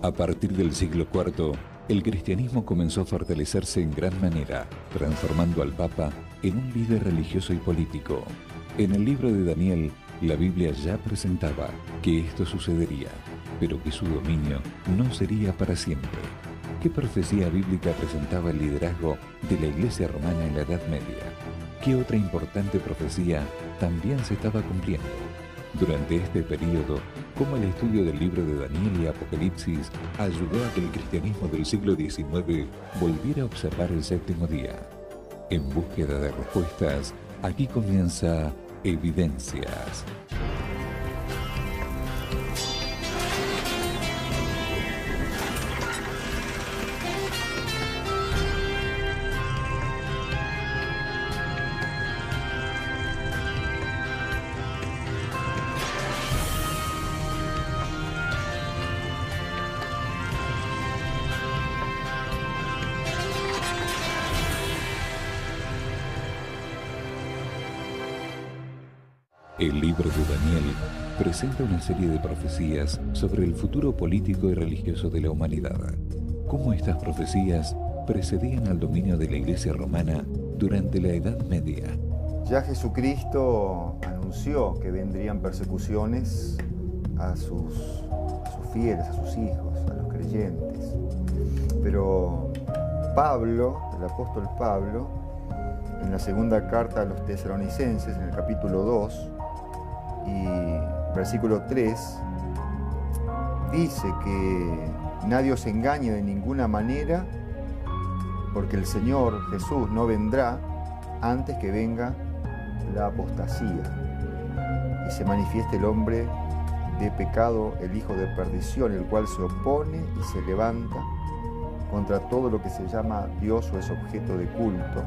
A partir del siglo IV, el cristianismo comenzó a fortalecerse en gran manera, transformando al Papa en un líder religioso y político. En el libro de Daniel, la Biblia ya presentaba que esto sucedería, pero que su dominio no sería para siempre. ¿Qué profecía bíblica presentaba el liderazgo de la Iglesia romana en la Edad Media? ¿Qué otra importante profecía también se estaba cumpliendo? Durante este periodo, ¿cómo el estudio del libro de Daniel y Apocalipsis ayudó a que el cristianismo del siglo XIX volviera a observar el séptimo día? En búsqueda de respuestas, aquí comienza Evidencias. El libro de Daniel presenta una serie de profecías sobre el futuro político y religioso de la humanidad. Cómo estas profecías precedían al dominio de la Iglesia romana durante la Edad Media. Ya Jesucristo anunció que vendrían persecuciones a sus fieles, a sus hijos, a los creyentes. Pero Pablo, el apóstol Pablo, en la segunda carta a los tesalonicenses, en el capítulo 2, y versículo 3, dice que nadie os engañe de ninguna manera, porque el Señor Jesús no vendrá antes que venga la apostasía y se manifieste el hombre de pecado, el hijo de perdición, el cual se opone y se levanta contra todo lo que se llama Dios o es objeto de culto,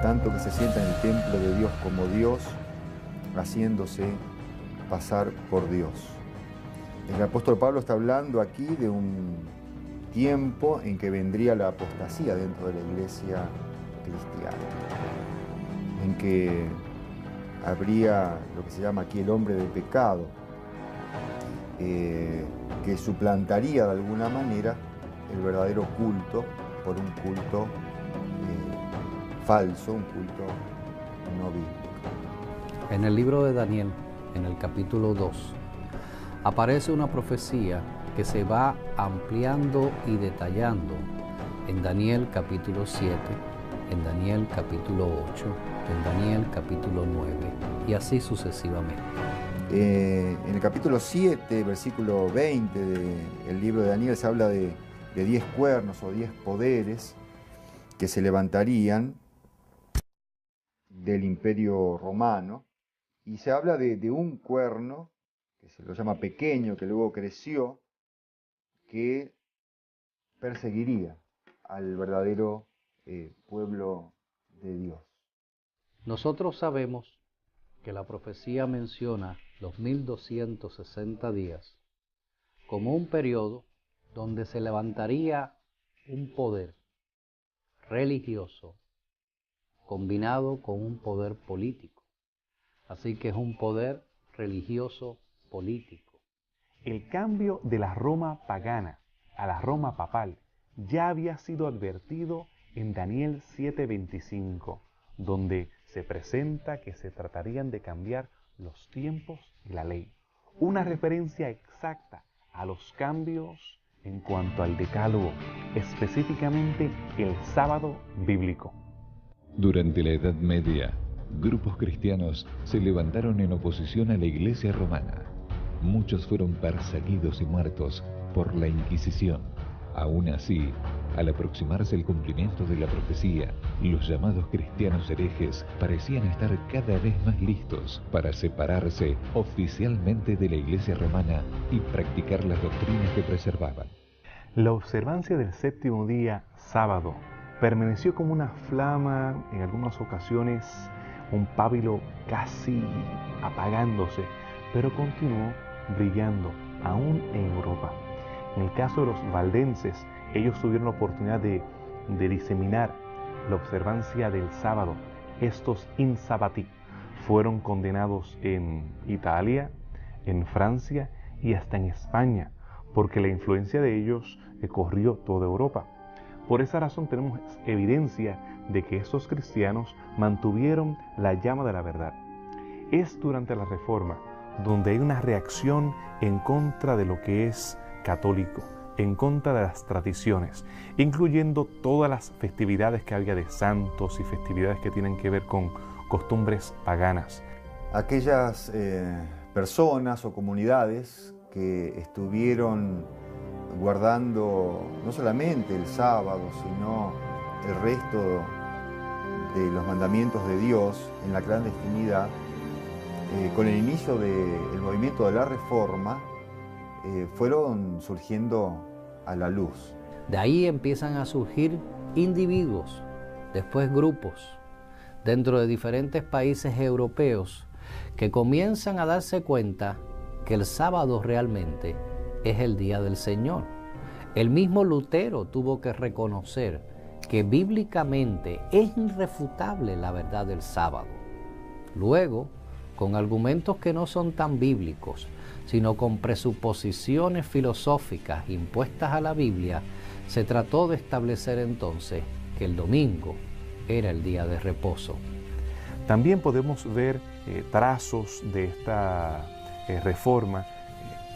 tanto que se sienta en el templo de Dios como Dios, haciéndose pasar por Dios. El apóstol Pablo está hablando aquí de un tiempo en que vendría la apostasía dentro de la iglesia cristiana, en que habría lo que se llama aquí el hombre de pecado, que suplantaría de alguna manera el verdadero culto por un culto falso, un culto no bíblico. En el libro de Daniel, en el capítulo 2, aparece una profecía que se va ampliando y detallando en Daniel capítulo 7, en Daniel capítulo 8, en Daniel capítulo 9 y así sucesivamente. En el capítulo 7, versículo 20 del libro de Daniel se habla de 10 cuernos o 10 poderes que se levantarían del imperio romano, y se habla de un cuerno, que se lo llama pequeño, que luego creció, que perseguiría al verdadero pueblo de Dios. Nosotros sabemos que la profecía menciona los 1260 días como un periodo donde se levantaría un poder religioso combinado con un poder político. Así que es un poder religioso político. El cambio de la Roma pagana a la Roma papal ya había sido advertido en Daniel 7:25, donde se presenta que se tratarían de cambiar los tiempos y la ley. Una referencia exacta a los cambios en cuanto al decálogo, específicamente el sábado bíblico. Durante la Edad Media, grupos cristianos se levantaron en oposición a la Iglesia romana. Muchos fueron perseguidos y muertos por la Inquisición. Aún así, al aproximarse el cumplimiento de la profecía, los llamados cristianos herejes parecían estar cada vez más listos para separarse oficialmente de la Iglesia romana y practicar las doctrinas que preservaban. La observancia del séptimo día, sábado, permaneció como una flama, en algunas ocasiones un pábilo casi apagándose, pero continuó brillando aún en Europa. En el caso de los valdenses, ellos tuvieron la oportunidad de diseminar la observancia del sábado. Estos insabati fueron condenados en Italia, en Francia y hasta en España porque la influencia de ellos corrió toda Europa. Por esa razón tenemos evidencia de que estos cristianos mantuvieron la llama de la verdad. Es durante la Reforma donde hay una reacción en contra de lo que es católico, en contra de las tradiciones, incluyendo todas las festividades que había de santos y festividades que tienen que ver con costumbres paganas. Aquellas personas o comunidades que estuvieron guardando no solamente el sábado, sino el resto de los mandamientos de Dios en la clandestinidad, con el inicio del movimiento de la Reforma, fueron surgiendo a la luz. De ahí empiezan a surgir individuos, después grupos, dentro de diferentes países europeos, que comienzan a darse cuenta que el sábado realmente es el día del Señor. El mismo Lutero tuvo que reconocer que bíblicamente es irrefutable la verdad del sábado. Luego, con argumentos que no son tan bíblicos, sino con presuposiciones filosóficas impuestas a la Biblia, se trató de establecer entonces que el domingo era el día de reposo. También podemos ver trazos de esta reforma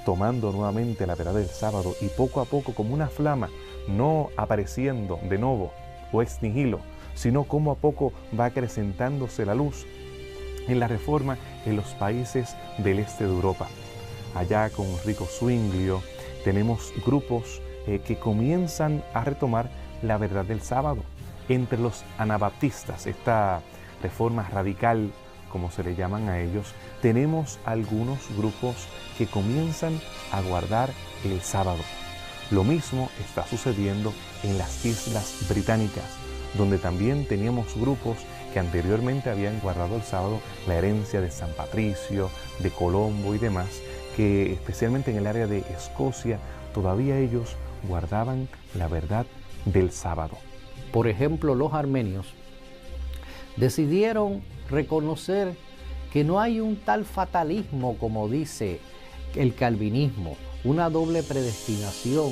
tomando nuevamente la verdad del sábado y poco a poco como una flama, no apareciendo de nuevo o ex nihilo, sino como a poco va acrecentándose la luz en la Reforma en los países del este de Europa. Allá con Enrico Zwinglio tenemos grupos que comienzan a retomar la verdad del sábado. Entre los anabaptistas, esta reforma radical, como se le llaman a ellos, tenemos algunos grupos que comienzan a guardar el sábado. Lo mismo está sucediendo en las Islas Británicas, donde también teníamos grupos que anteriormente habían guardado el sábado, la herencia de San Patricio, de Colombo y demás, que especialmente en el área de Escocia, todavía ellos guardaban la verdad del sábado. Por ejemplo, los armenios decidieron reconocer que no hay un tal fatalismo como dice el calvinismo, una doble predestinación,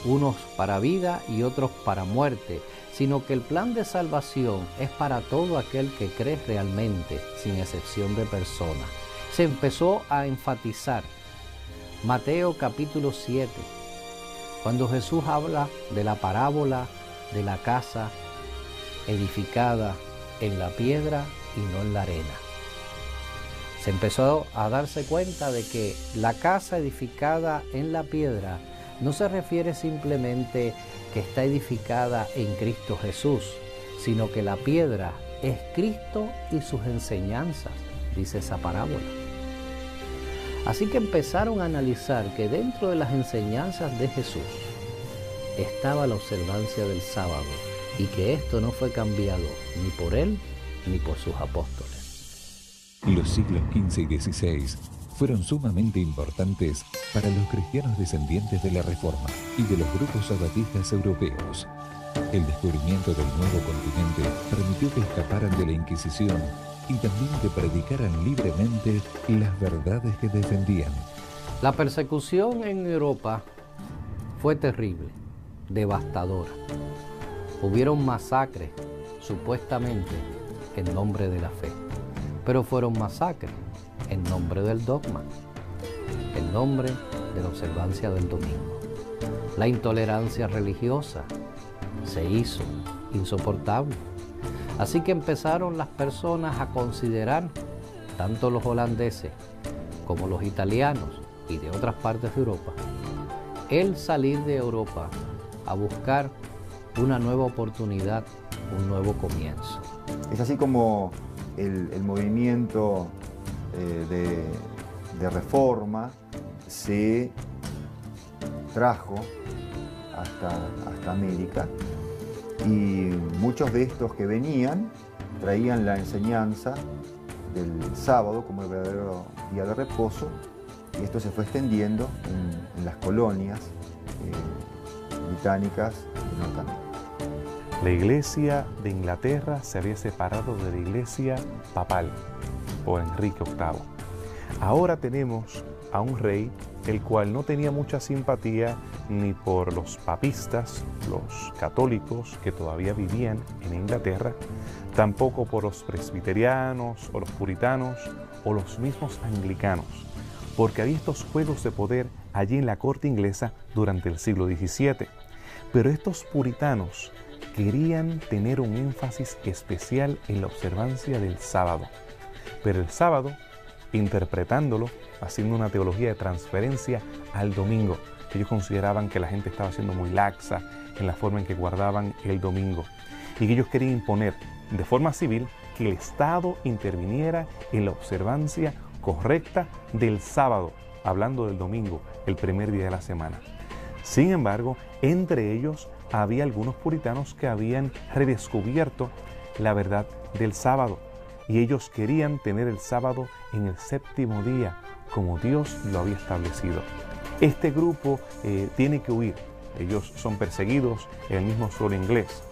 unos para vida y otros para muerte, sino que el plan de salvación es para todo aquel que cree realmente, sin excepción de persona. Se empezó a enfatizar Mateo capítulo 7, cuando Jesús habla de la parábola de la casa edificada en la piedra y no en la arena. Se empezó a darse cuenta de que la casa edificada en la piedra no se refiere simplemente que está edificada en Cristo Jesús, sino que la piedra es Cristo y sus enseñanzas, dice esa parábola. Así que empezaron a analizar que dentro de las enseñanzas de Jesús estaba la observancia del sábado y que esto no fue cambiado ni por él ni por sus apóstoles. Los siglos XV y XVI fueron sumamente importantes para los cristianos descendientes de la Reforma y de los grupos sabatistas europeos. El descubrimiento del nuevo continente permitió que escaparan de la Inquisición y también que predicaran libremente las verdades que defendían. La persecución en Europa fue terrible, devastadora. Hubieron masacres, supuestamente, en nombre de la fe, pero fueron masacres en nombre del dogma, en nombre de la observancia del domingo. La intolerancia religiosa se hizo insoportable. Así que empezaron las personas a considerar, tanto los holandeses como los italianos y de otras partes de Europa, el salir de Europa a buscar una nueva oportunidad, un nuevo comienzo. Es así como el movimiento de reforma se trajo hasta América, y muchos de estos que venían traían la enseñanza del sábado como el verdadero día de reposo, y esto se fue extendiendo en las colonias británicas de Norteamérica. La iglesia de Inglaterra se había separado de la iglesia papal por Enrique VIII. Ahora tenemos a un rey el cual no tenía mucha simpatía ni por los papistas, los católicos que todavía vivían en Inglaterra, tampoco por los presbiterianos o los puritanos o los mismos anglicanos, porque había estos juegos de poder allí en la corte inglesa durante el siglo XVII. Pero estos puritanos querían tener un énfasis especial en la observancia del sábado. Pero el sábado, interpretándolo, haciendo una teología de transferencia al domingo. Ellos consideraban que la gente estaba siendo muy laxa en la forma en que guardaban el domingo y que ellos querían imponer de forma civil que el Estado interviniera en la observancia correcta del sábado, hablando del domingo, el primer día de la semana. Sin embargo, entre ellos había algunos puritanos que habían redescubierto la verdad del sábado y ellos querían tener el sábado en el séptimo día, como Dios lo había establecido. Este grupo tiene que huir. Ellos son perseguidos en el mismo suelo inglés.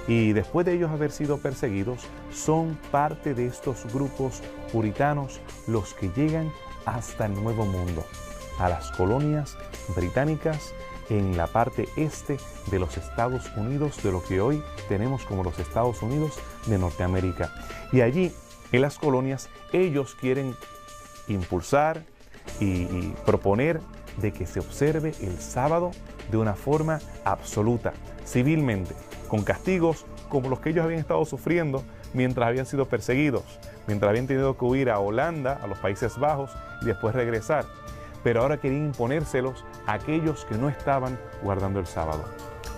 Y después de ellos haber sido perseguidos, son parte de estos grupos puritanos los que llegan hasta el Nuevo Mundo, a las colonias británicas en la parte este de los Estados Unidos, de lo que hoy tenemos como los Estados Unidos de Norteamérica. Y allí, en las colonias, ellos quieren impulsar y proponer de que se observe el sábado de una forma absoluta, civilmente, con castigos como los que ellos habían estado sufriendo mientras habían sido perseguidos, mientras habían tenido que huir a Holanda, a los Países Bajos y después regresar. Pero ahora querían imponérselos a aquellos que no estaban guardando el sábado.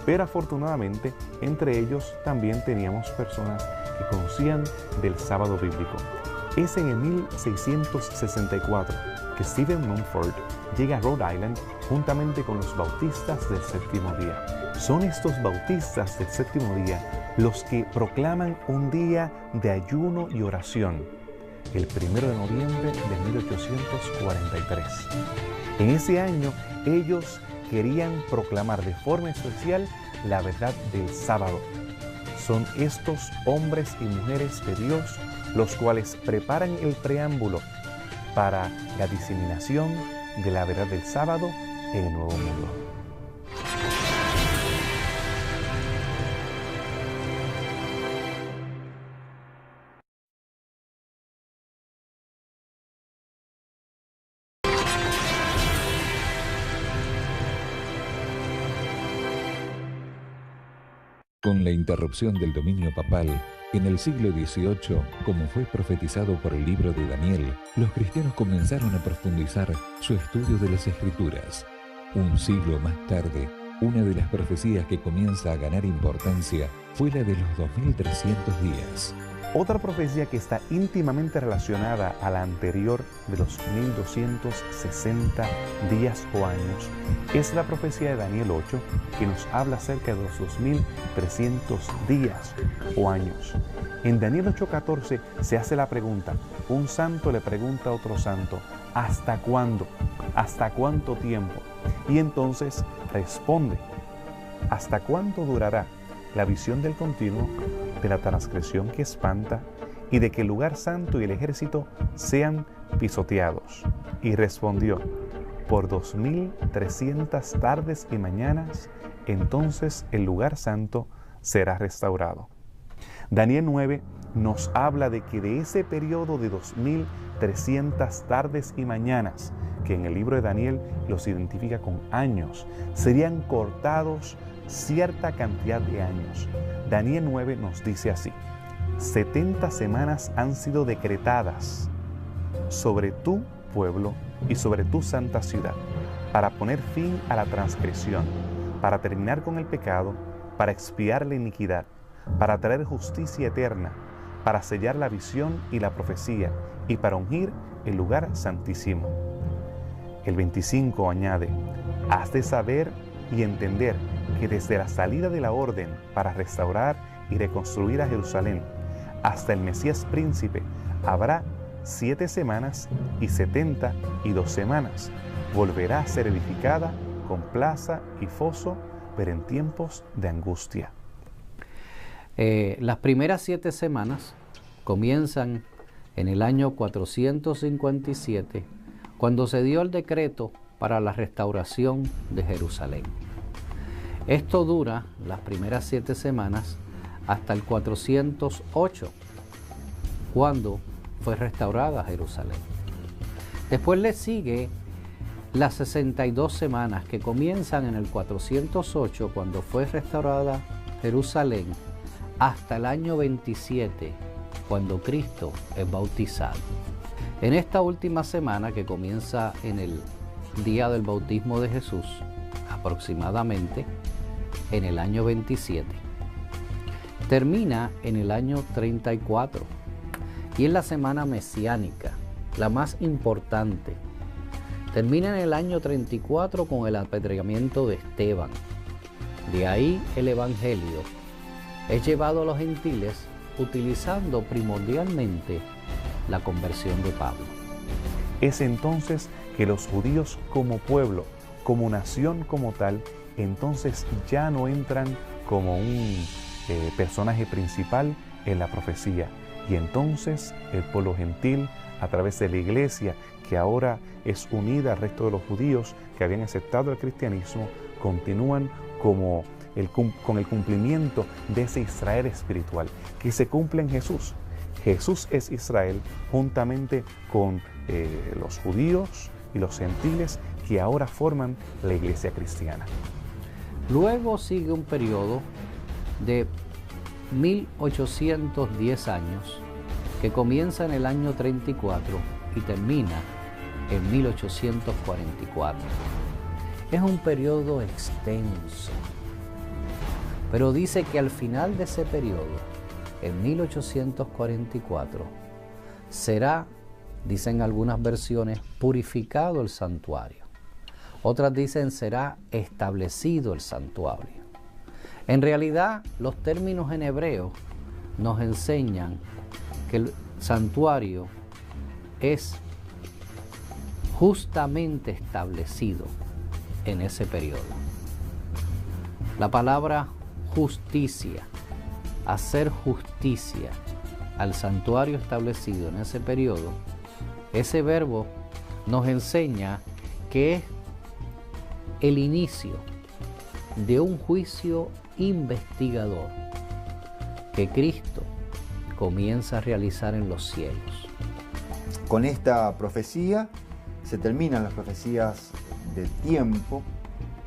Pero afortunadamente, entre ellos también teníamos personas que conocían del sábado bíblico. Es en el 1664 que Stephen Mumford llega a Rhode Island juntamente con los bautistas del séptimo día. Son estos bautistas del séptimo día los que proclaman un día de ayuno y oración, el 1 de noviembre de 1843. En ese año ellos querían proclamar de forma especial la verdad del sábado. Son estos hombres y mujeres de Dios los cuales preparan el preámbulo para la diseminación de la verdad del sábado en el Nuevo Mundo. Con la interrupción del dominio papal, en el siglo XVIII, como fue profetizado por el libro de Daniel, los cristianos comenzaron a profundizar su estudio de las Escrituras. Un siglo más tarde, una de las profecías que comienza a ganar importancia fue la de los 2300 días. Otra profecía que está íntimamente relacionada a la anterior de los 1260 días o años es la profecía de Daniel 8, que nos habla acerca de los 2300 días o años. En Daniel 8:14 se hace la pregunta, un santo le pregunta a otro santo, ¿hasta cuándo? ¿Hasta cuánto tiempo? Y entonces responde, ¿hasta cuánto durará la visión del continuo, de la transgresión que espanta y de que el lugar santo y el ejército sean pisoteados? Y respondió, por 2300 tardes y mañanas, entonces el lugar santo será restaurado. Daniel 9 nos habla de que de ese periodo de 2300 tardes y mañanas, que en el libro de Daniel los identifica con años, serían cortados cierta cantidad de años. Daniel 9 nos dice así, 70 semanas han sido decretadas sobre tu pueblo y sobre tu santa ciudad, para poner fin a la transgresión, para terminar con el pecado, para expiar la iniquidad, para traer justicia eterna, para sellar la visión y la profecía, y para ungir el lugar santísimo. El 25 añade, has de saber y entender que desde la salida de la orden para restaurar y reconstruir a Jerusalén hasta el Mesías príncipe habrá 7 semanas y 72 semanas. Volverá a ser edificada con plaza y foso, pero en tiempos de angustia. Las primeras 7 semanas comienzan en el año 457, cuando se dio el decreto para la restauración de Jerusalén. Esto dura las primeras 7 semanas hasta el 408, cuando fue restaurada Jerusalén. Después le sigue las 62 semanas que comienzan en el 408, cuando fue restaurada Jerusalén, hasta el año 27, cuando Cristo es bautizado. En esta última semana, que comienza en el día del bautismo de Jesús, aproximadamente en el año 27, termina en el año 34, y es la semana mesiánica, la más importante. Termina en el año 34 con el apedreamiento de Esteban. De ahí el Evangelio es llevado a los gentiles utilizando primordialmente la conversión de Pablo. Es entonces que los judíos como pueblo, como nación como tal, entonces ya no entran como un personaje principal en la profecía. Y entonces el pueblo gentil, a través de la iglesia, que ahora es unida al resto de los judíos que habían aceptado el cristianismo, continúan con el cumplimiento de ese Israel espiritual que se cumple en Jesús. Jesús es Israel juntamente con los judíos y los gentiles que ahora forman la iglesia cristiana. Luego sigue un periodo de 1810 años que comienza en el año 34 y termina en 1844. Es un periodo extenso, pero dice que al final de ese periodo, en 1844, será, dicen algunas versiones, purificado el santuario. Otras dicen será establecido el santuario. En realidad, los términos en hebreo nos enseñan que el santuario es justamente establecido en ese periodo. La palabra justicia, hacer justicia al santuario establecido en ese periodo, ese verbo nos enseña que es el inicio de un juicio investigador que Cristo comienza a realizar en los cielos. Con esta profecía se terminan las profecías de tiempo,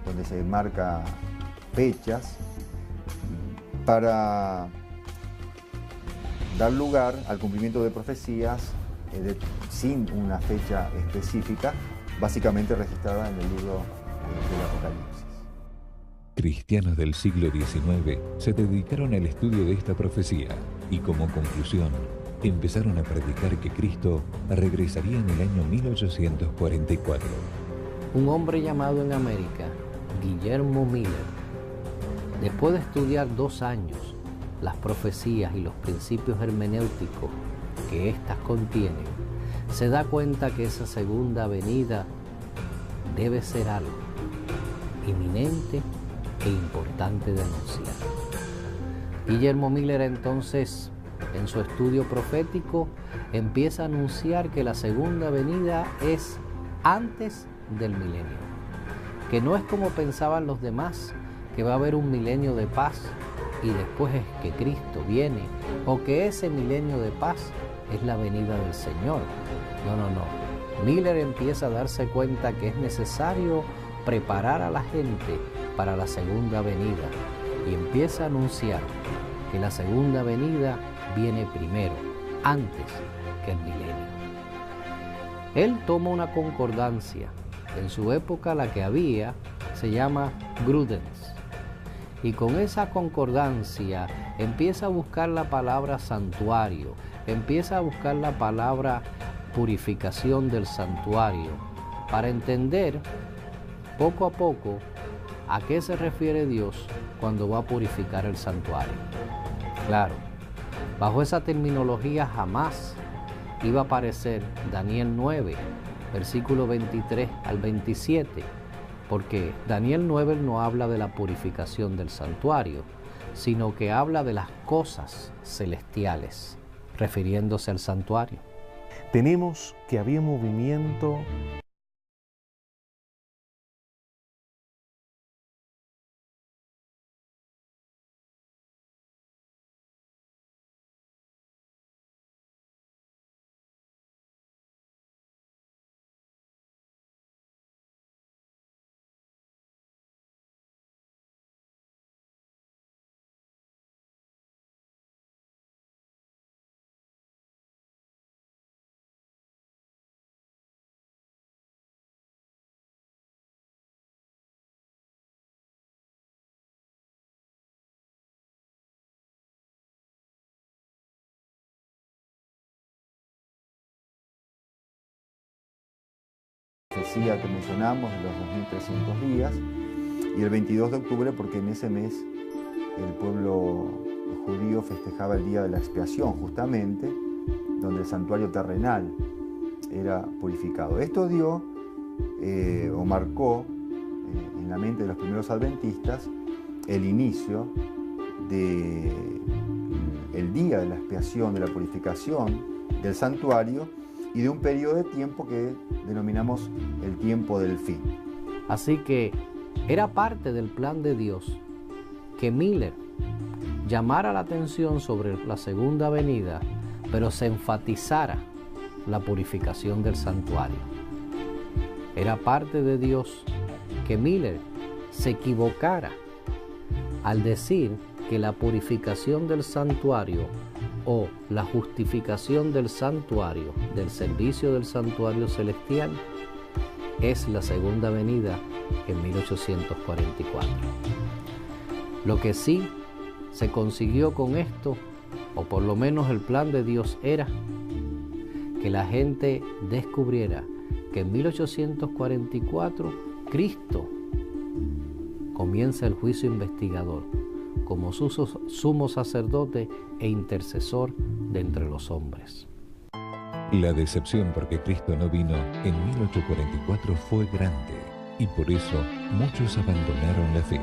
donde se marca fechas para dar lugar al cumplimiento de profecías sin una fecha específica, básicamente registrada en el libro del Apocalipsis. Cristianos del siglo XIX se dedicaron al estudio de esta profecía y, como conclusión, empezaron a predicar que Cristo regresaría en el año 1844. Un hombre llamado en América, Guillermo Miller, después de estudiar 2 años las profecías y los principios hermenéuticos que éstas contienen, se da cuenta que esa segunda venida debe ser algo inminente e importante de anunciar. Guillermo Miller entonces, en su estudio profético, empieza a anunciar que la segunda venida es antes del milenio, que no es como pensaban los demás, que va a haber un milenio de paz y después es que Cristo viene, o que ese milenio de paz es la venida del Señor. No. Miller empieza a darse cuenta que es necesario preparar a la gente para la segunda venida y empieza a anunciar que la segunda venida viene primero, antes que el milenio. Él toma una concordancia, en su época la que había se llama Grudens, y con esa concordancia empieza a buscar la palabra santuario, empieza a buscar la palabra purificación del santuario, para entender poco a poco a qué se refiere Dios cuando va a purificar el santuario. Claro, bajo esa terminología jamás iba a aparecer Daniel 9, versículo 23 al 27, porque Daniel 9 no habla de la purificación del santuario, sino que habla de las cosas celestiales, refiriéndose al santuario. Tenemos que había movimiento profecía que mencionamos de los 2300 días, y el 22 de octubre porque en ese mes el pueblo judío festejaba el día de la expiación, justamente, donde el santuario terrenal era purificado. Esto dio o marcó en la mente de los primeros adventistas el inicio del día de la expiación, de la purificación del santuario y de un periodo de tiempo que denominamos el tiempo del fin. Así que era parte del plan de Dios que Miller llamara la atención sobre la segunda venida, pero se enfatizara la purificación del santuario. Era parte de Dios que Miller se equivocara al decir que la purificación del santuario o la justificación del santuario, del servicio del santuario celestial, es la segunda venida en 1844. Lo que sí se consiguió con esto, o por lo menos el plan de Dios, era que la gente descubriera que en 1844 Cristo comienza el juicio investigador como sumo sacerdote e intercesor de entre los hombres. La decepción porque Cristo no vino en 1844 fue grande y por eso muchos abandonaron la fe.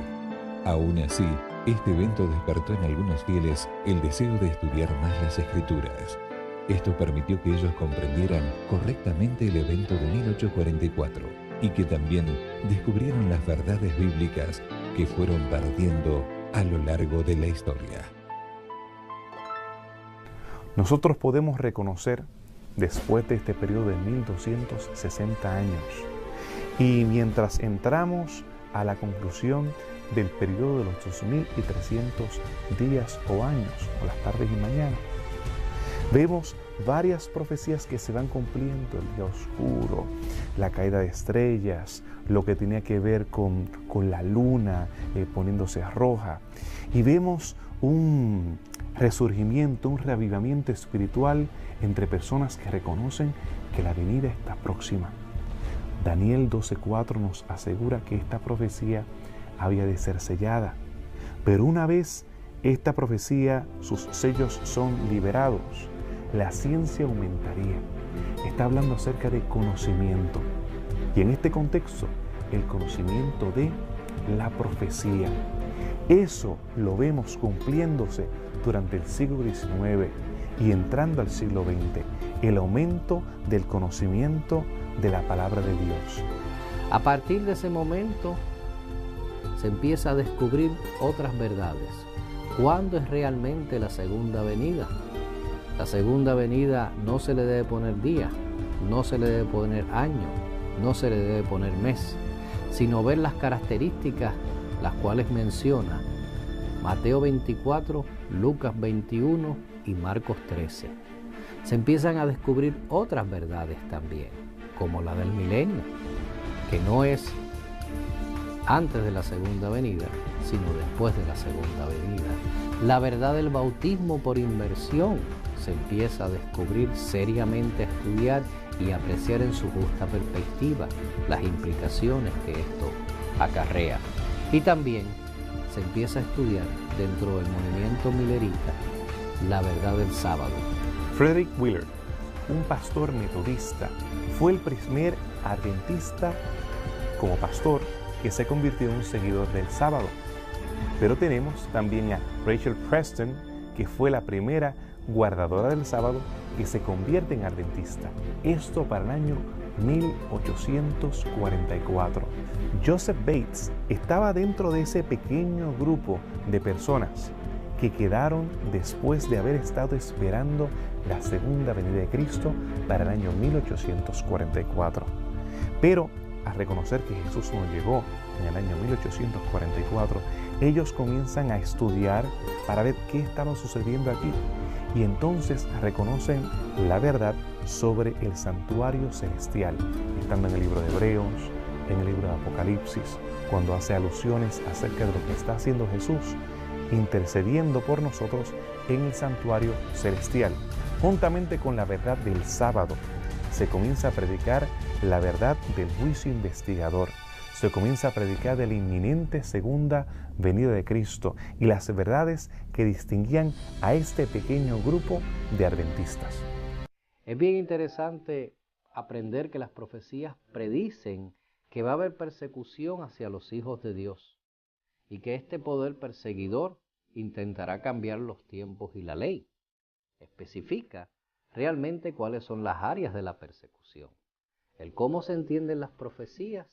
Aún así, este evento despertó en algunos fieles el deseo de estudiar más las Escrituras. Esto permitió que ellos comprendieran correctamente el evento de 1844 y que también descubrieran las verdades bíblicas que fueron perdiendo a lo largo de la historia. Nosotros podemos reconocer, después de este periodo de 1260 años, y mientras entramos a la conclusión del periodo de los 2300 días o años, o las tardes y mañanas, vemos varias profecías que se van cumpliendo: el día oscuro, la caída de estrellas, lo que tenía que ver con la luna poniéndose roja. Y vemos un resurgimiento, un reavivamiento espiritual entre personas que reconocen que la venida está próxima. Daniel 12:4 nos asegura que esta profecía había de ser sellada. Pero una vez esta profecía, sus sellos son liberados, la ciencia aumentaría. Está hablando acerca de conocimiento. Y en este contexto, el conocimiento de la profecía. Eso lo vemos cumpliéndose durante el siglo XIX y entrando al siglo XX. El aumento del conocimiento de la palabra de Dios. A partir de ese momento se empieza a descubrir otras verdades. ¿Cuándo es realmente la segunda venida? La segunda venida no se le debe poner día, no se le debe poner año, no se le debe poner mes, sino ver las características las cuales menciona Mateo 24, Lucas 21 y Marcos 13. Se empiezan a descubrir otras verdades también, como la del milenio, que no es antes de la segunda venida, sino después de la segunda venida. La verdad del bautismo por inmersión se empieza a descubrir seriamente, a estudiar y a apreciar en su justa perspectiva las implicaciones que esto acarrea. Y también se empieza a estudiar dentro del movimiento millerita la verdad del sábado. Frederick Wheeler, un pastor metodista, fue el primer adventista como pastor que se convirtió en un seguidor del sábado. Pero tenemos también a Rachel Preston, que fue la primera guardadora del sábado que se convierte en adventista. Esto para el año 1844. Joseph Bates estaba dentro de ese pequeño grupo de personas que quedaron después de haber estado esperando la segunda venida de Cristo para el año 1844. Pero al reconocer que Jesús no llegó en el año 1844, ellos comienzan a estudiar para ver qué estaba sucediendo aquí. Y entonces reconocen la verdad sobre el santuario celestial, estando en el libro de Hebreos, en el libro de Apocalipsis, cuando hace alusiones acerca de lo que está haciendo Jesús, intercediendo por nosotros en el santuario celestial. Juntamente con la verdad del sábado, se comienza a predicar la verdad del juicio investigador. Se comienza a predicar de la inminente segunda venida de Cristo y las verdades que distinguían a este pequeño grupo de adventistas. Es bien interesante aprender que las profecías predicen que va a haber persecución hacia los hijos de Dios y que este poder perseguidor intentará cambiar los tiempos y la ley. Especifica realmente cuáles son las áreas de la persecución, el cómo se entienden las profecías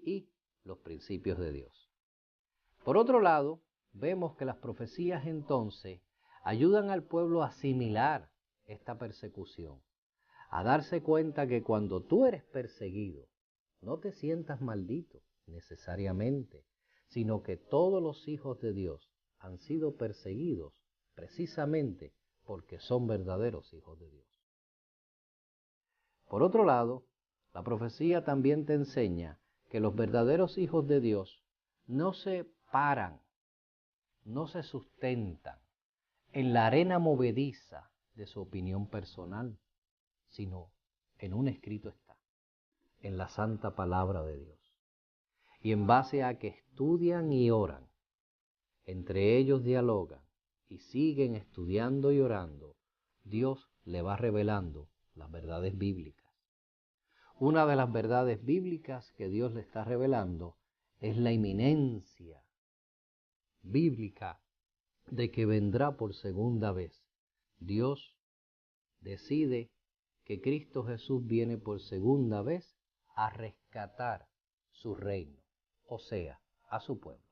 y los principios de Dios. Por otro lado, vemos que las profecías entonces ayudan al pueblo a asimilar esta persecución, a darse cuenta que cuando tú eres perseguido, no te sientas maldito necesariamente, sino que todos los hijos de Dios han sido perseguidos precisamente porque son verdaderos hijos de Dios. Por otro lado, la profecía también te enseña que los verdaderos hijos de Dios no se paran, no se sustentan en la arena movediza de su opinión personal, sino en un escrito está, en la santa palabra de Dios. Y en base a que estudian y oran, entre ellos dialogan y siguen estudiando y orando, Dios le va revelando las verdades bíblicas. Una de las verdades bíblicas que Dios le está revelando es la inminencia bíblica de que vendrá por segunda vez. Dios decide que Cristo Jesús viene por segunda vez a rescatar su reino, o sea, a su pueblo.